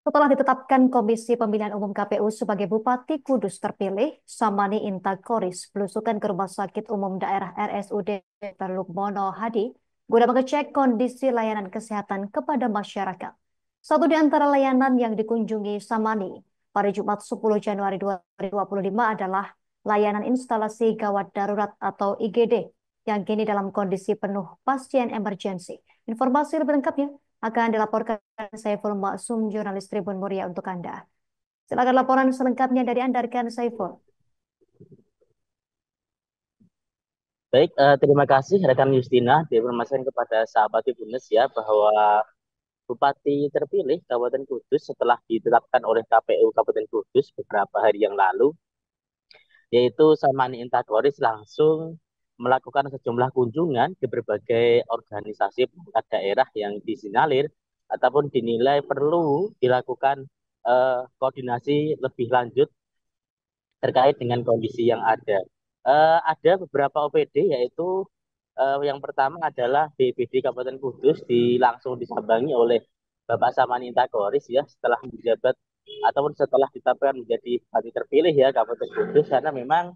Setelah ditetapkan Komisi Pemilihan Umum KPU sebagai Bupati Kudus terpilih, Samani Intakoris belusukan ke Rumah Sakit Umum Daerah RSUD Dr. Lukmono Hadi guna mengecek kondisi layanan kesehatan kepada masyarakat. Satu di antara layanan yang dikunjungi Samani pada Jumat 10 Januari 2025 adalah layanan instalasi gawat darurat atau IGD yang kini dalam kondisi penuh pasien emergensi. Informasi lebih lengkapnya akan dilaporkan Saiful Maksum, jurnalis Tribun Muria untuk Anda. Silakan laporan selengkapnya dari Anda, rekan Saiful. Baik, terima kasih rekan Justina diinformasikan kepada sahabat Tribuners ya bahwa Bupati terpilih Kabupaten Kudus setelah ditetapkan oleh KPU Kabupaten Kudus beberapa hari yang lalu, yaitu Samani Intakoris langsung melakukan sejumlah kunjungan ke berbagai organisasi perangkat daerah yang disinyalir ataupun dinilai perlu dilakukan koordinasi lebih lanjut terkait dengan kondisi yang ada. Ada beberapa OPD yaitu yang pertama adalah BPD Kabupaten Kudus langsung disambangi oleh Bapak Samani Intakoris ya setelah menjabat ataupun setelah ditetapkan menjadi bupati terpilih ya Kabupaten Kudus, karena memang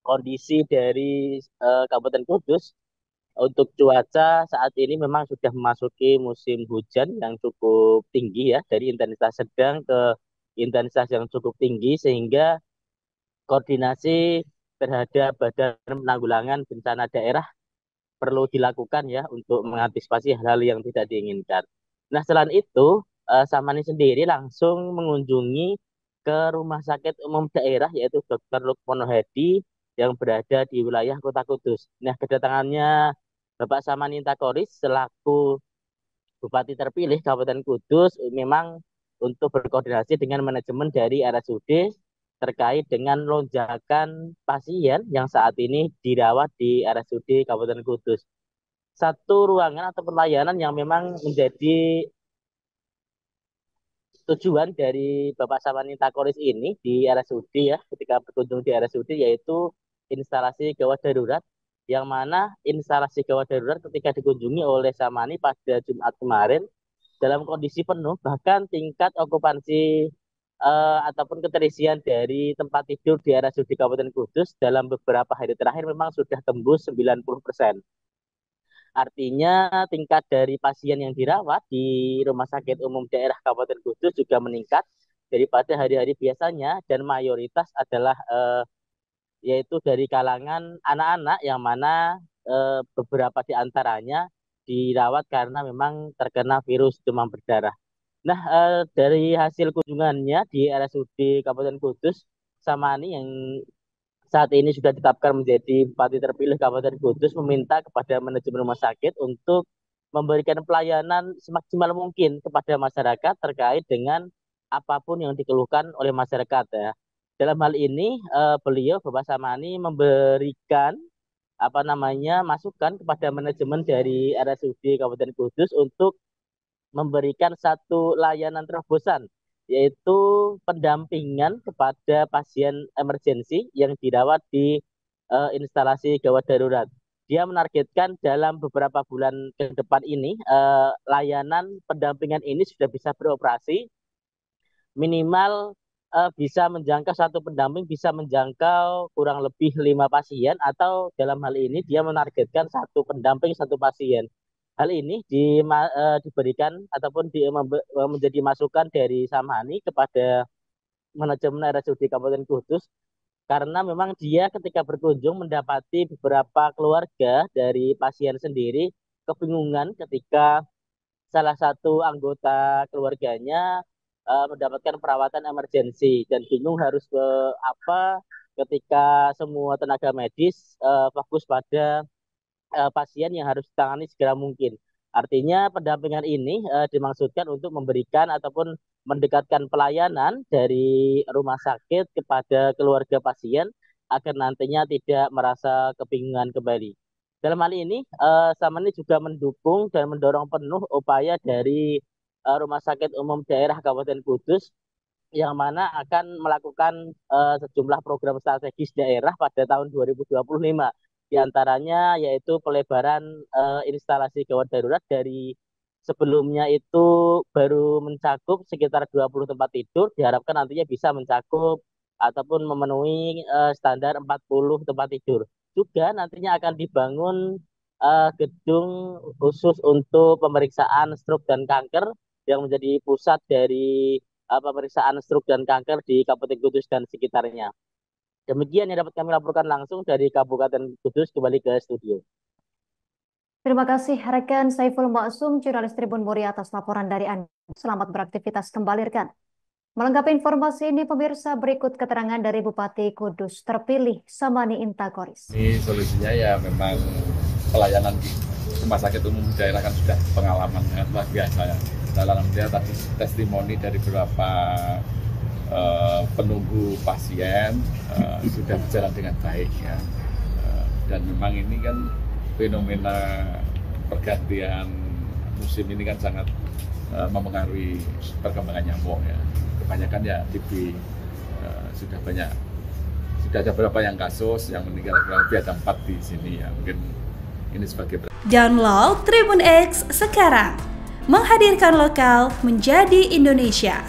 kondisi dari Kabupaten Kudus untuk cuaca saat ini memang sudah memasuki musim hujan yang cukup tinggi ya, dari intensitas sedang ke intensitas yang cukup tinggi, sehingga koordinasi terhadap Badan Penanggulangan Bencana Daerah perlu dilakukan ya untuk mengantisipasi hal-hal yang tidak diinginkan. Nah, selain itu, Samani sendiri langsung mengunjungi ke Rumah Sakit Umum Daerah yaitu Dr. Lukmono Hadi yang berada di wilayah Kota Kudus. Nah, kedatangannya Bapak Samani Takoris selaku Bupati terpilih Kabupaten Kudus memang untuk berkoordinasi dengan manajemen dari RSUD terkait dengan lonjakan pasien yang saat ini dirawat di RSUD Kabupaten Kudus. Satu ruangan atau pelayanan yang memang menjadi tujuan dari Bapak Samani Takoris ini di RSUD ya, ketika berkunjung di RSUD, yaitu instalasi gawat darurat, yang mana instalasi gawat darurat ketika dikunjungi oleh Samani pada Jumat kemarin dalam kondisi penuh, bahkan tingkat okupansi ataupun keterisian dari tempat tidur di RSUD Kabupaten Kudus dalam beberapa hari terakhir memang sudah tembus 90%. Artinya tingkat dari pasien yang dirawat di Rumah Sakit Umum Daerah Kabupaten Kudus juga meningkat daripada hari-hari biasanya, dan mayoritas adalah yaitu dari kalangan anak-anak yang mana beberapa di antaranya dirawat karena memang terkena virus demam berdarah. Nah, dari hasil kunjungannya di RSUD Kabupaten Kudus, Samani yang saat ini sudah ditetapkan menjadi Bupati terpilih Kabupaten Kudus meminta kepada manajemen rumah sakit untuk memberikan pelayanan semaksimal mungkin kepada masyarakat terkait dengan apapun yang dikeluhkan oleh masyarakat ya. Dalam hal ini beliau Bapak Samani memberikan apa namanya masukan kepada manajemen dari RSUD Kabupaten Kudus untuk memberikan satu layanan terobosan, yaitu pendampingan kepada pasien emergensi yang dirawat di instalasi gawat darurat. Dia menargetkan dalam beberapa bulan ke depan ini layanan pendampingan ini sudah bisa beroperasi, minimal bisa menjangkau satu pendamping bisa menjangkau kurang lebih 5 pasien, atau dalam hal ini dia menargetkan satu pendamping satu pasien. Hal ini diberikan ataupun menjadi masukan dari Samani kepada manajemen RSUD Kabupaten Kudus, karena memang dia ketika berkunjung mendapati beberapa keluarga dari pasien sendiri kebingungan ketika salah satu anggota keluarganya mendapatkan perawatan emergensi dan bingung harus ke apa ketika semua tenaga medis fokus pada pasien yang harus ditangani segera mungkin. Artinya pendampingan ini dimaksudkan untuk memberikan ataupun mendekatkan pelayanan dari rumah sakit kepada keluarga pasien agar nantinya tidak merasa kebingungan kembali. Dalam hal ini, Samani juga mendukung dan mendorong penuh upaya dari Rumah Sakit Umum Daerah Kabupaten Kudus yang mana akan melakukan sejumlah program strategis daerah pada tahun 2025. Di antaranya yaitu pelebaran instalasi gawat darurat dari sebelumnya itu baru mencakup sekitar 20 tempat tidur, diharapkan nantinya bisa mencakup ataupun memenuhi standar 40 tempat tidur. Juga nantinya akan dibangun gedung khusus untuk pemeriksaan stroke dan kanker yang menjadi pusat dari pemeriksaan stroke dan kanker di Kabupaten Kudus dan sekitarnya. Demikian yang dapat kami laporkan langsung dari Kabupaten Kudus, kembali ke studio. Terima kasih rekan Saiful Maksum, jurnalis Tribun Muria atas laporan dari Anda. Selamat beraktivitas kembali rekan. Melengkapi informasi ini pemirsa, berikut keterangan dari Bupati Kudus terpilih Samani Intakoris. Ini solusinya ya memang pelayanan di rumah sakit umum daerah kan sudah pengalaman yang luar biasa ya. Dalam dia tadi testimoni dari beberapa penunggu pasien sudah berjalan dengan baik ya. Dan memang ini kan fenomena pergantian musim ini kan sangat mempengaruhi perkembangan nyamuk ya. Kebanyakan ya TB sudah ada beberapa yang kasus yang meninggal, kurang lebih ada 4 di sini ya. Mungkin ini sebagai download Tribun X sekarang, menghadirkan lokal menjadi Indonesia.